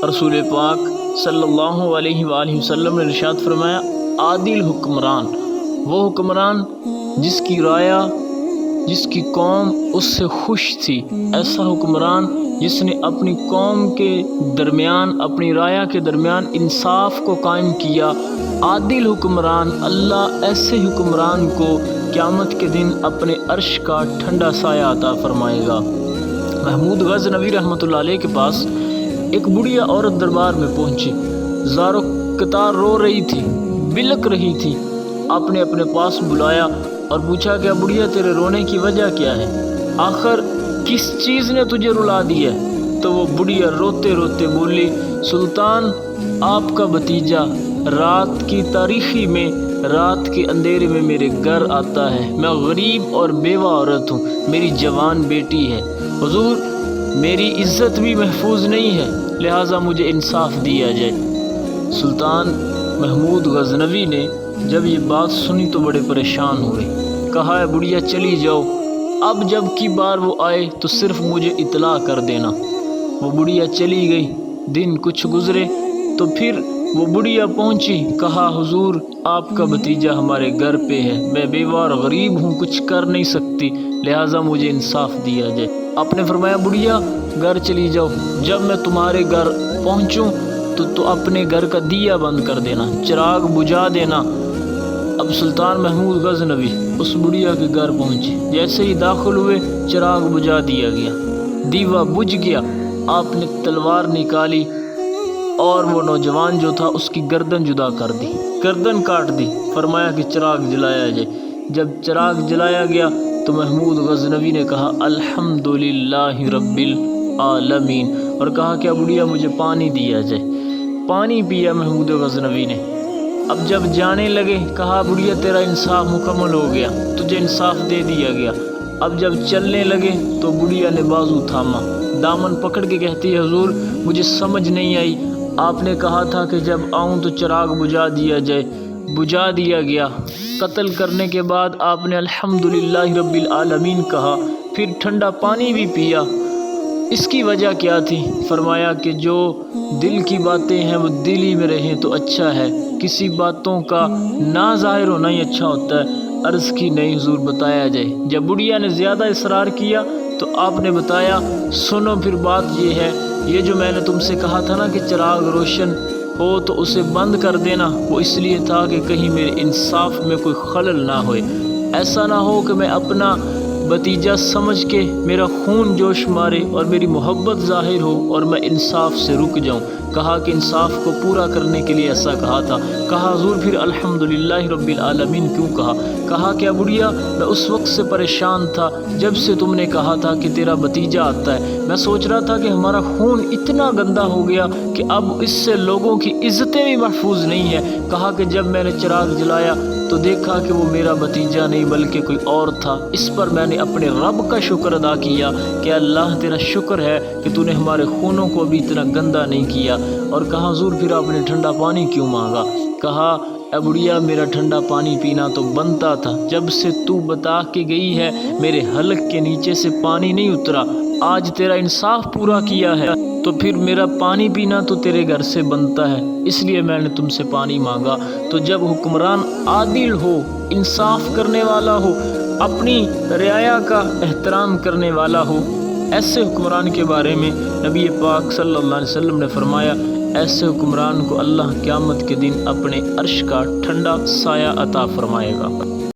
رسول پاک صلی اللہ علیہ وآلہ وسلم نے ارشاد فرمایا، عادل حکمران وہ حکمران جس کی رایا جس کی قوم اس سے خوش تھی، ایسا حکمران جس نے اپنی قوم کے درمیان، اپنی رایا کے درمیان انصاف کو قائم کیا۔ عادل حکمران، اللہ ایسے حکمران کو قیامت کے دن اپنے عرش کا ٹھنڈا سایہ عطا فرمائے گا۔ محمود غزنوی رحمۃ اللہ علیہ کے پاس ایک بڑھیا عورت دربار میں پہنچی، زارو قطار رو رہی تھی، بلک رہی تھی۔ آپ نے اپنے پاس بلایا اور پوچھا، کیا بڑھیا تیرے رونے کی وجہ کیا ہے؟ آخر کس چیز نے تجھے رلا دی ہے؟ تو وہ بڑھیا روتے روتے بولی، سلطان آپ کا بھتیجا رات کی تاریکی میں، رات کے اندھیرے میں میرے گھر آتا ہے۔ میں غریب اور بیوہ عورت ہوں، میری جوان بیٹی ہے۔ حضور میری عزت بھی محفوظ نہیں ہے، لہٰذا مجھے انصاف دیا جائے۔ سلطان محمود غزنوی نے جب یہ بات سنی تو بڑے پریشان ہوئے، کہا ہے بڑھیا چلی جاؤ، اب جب کی بار وہ آئے تو صرف مجھے اطلاع کر دینا۔ وہ بڑھیا چلی گئی۔ دن کچھ گزرے تو پھر وہ بڑھیا پہنچی، کہا حضور آپ کا بھتیجا ہمارے گھر پہ ہے، میں بیوہ اور غریب ہوں، کچھ کر نہیں سکتی، لہٰذا مجھے انصاف دیا جائے۔ آپ نے فرمایا بڑھیا گھر چلی جاؤ، جب میں تمہارے گھر پہنچوں تو اپنے گھر کا دیا بند کر دینا، چراغ بجھا دینا۔ اب سلطان محمود غزنوی اس بڑھیا کے گھر پہنچے، جیسے ہی داخل ہوئے چراغ بجھا دیا گیا، دیوا بجھ گیا۔ آپ نے تلوار نکالی اور وہ نوجوان جو تھا اس کی گردن جدا کر دی، گردن کاٹ دی۔ فرمایا کہ چراغ جلایا جائے۔ جب چراغ جلایا گیا تو محمود غزنوی نے کہا الحمدللہ رب العالمین، اور کہا کہ بڑھیا مجھے پانی دیا جائے۔ پانی پیا محمود غزنوی نے۔ اب جب جانے لگے کہا بڑھیا تیرا انصاف مکمل ہو گیا، تجھے انصاف دے دیا گیا۔ اب جب چلنے لگے تو بڑھیا نے بازو تھاما، دامن پکڑ کے کہتی ہے حضور مجھے سمجھ نہیں آئی، آپ نے کہا تھا کہ جب آؤں تو چراغ بجھا دیا جائے، بجھا دیا گیا۔ قتل کرنے کے بعد آپ نے الحمدللہ رب العالمین کہا، پھر ٹھنڈا پانی بھی پیا، اس کی وجہ کیا تھی؟ فرمایا کہ جو دل کی باتیں ہیں وہ دل ہی میں رہیں تو اچھا ہے، کسی باتوں کا نہ ظاہر ہونا ہی اچھا ہوتا ہے۔ عرض کی نہیں حضور بتایا جائے۔ جب بڑھیا نے زیادہ اصرار کیا تو آپ نے بتایا، سنو پھر بات یہ ہے، یہ جو میں نے تم سے کہا تھا نا کہ چراغ روشن ہو تو اسے بند کر دینا، وہ اس لیے تھا کہ کہیں میرے انصاف میں کوئی خلل نہ ہوئے، ایسا نہ ہو کہ میں اپنا بھتیجا سمجھ کے میرا خون جوش مارے اور میری محبت ظاہر ہو اور میں انصاف سے رک جاؤں۔ کہا کہ انصاف کو پورا کرنے کے لیے ایسا کہا تھا۔ کہا حضور پھر الحمدللہ رب العالمین کیوں کہا؟ کہا کہ بڑھیا میں اس وقت سے پریشان تھا جب سے تم نے کہا تھا کہ تیرا بھتیجا آتا ہے، میں سوچ رہا تھا کہ ہمارا خون اتنا گندا ہو گیا کہ اب اس سے لوگوں کی عزتیں بھی محفوظ نہیں ہیں۔ کہا کہ جب میں نے چراغ جلایا تو دیکھا کہ وہ میرا بھتیجا نہیں بلکہ کوئی اور تھا، اس پر میں نے اپنے رب کا شکر ادا کیا کہ اللہ تیرا شکر ہے کہ تو نے ہمارے خونوں کو ابھی اتنا گندا نہیں کیا۔ اور کہا حضور پھر آپ نے ٹھنڈا پانی کیوں مانگا؟ کہا اے بڑھیا میرا ٹھنڈا پانی پینا تو بنتا تھا، جب سے تو بتا کے گئی ہے میرے حلق کے نیچے سے پانی نہیں اترا، آج تیرا انصاف پورا کیا ہے تو پھر میرا پانی پینا تو تیرے گھر سے بنتا ہے، اس لیے میں نے تم سے پانی مانگا۔ تو جب حکمران عادل ہو، انصاف کرنے والا ہو، اپنی رعایا کا احترام کرنے والا ہو، ایسے حکمران کے بارے میں نبی پاک صلی اللہ علیہ وسلم نے فرمایا ایسے حکمران کو اللہ قیامت کے دن اپنے عرش کا ٹھنڈا سایہ عطا فرمائے گا۔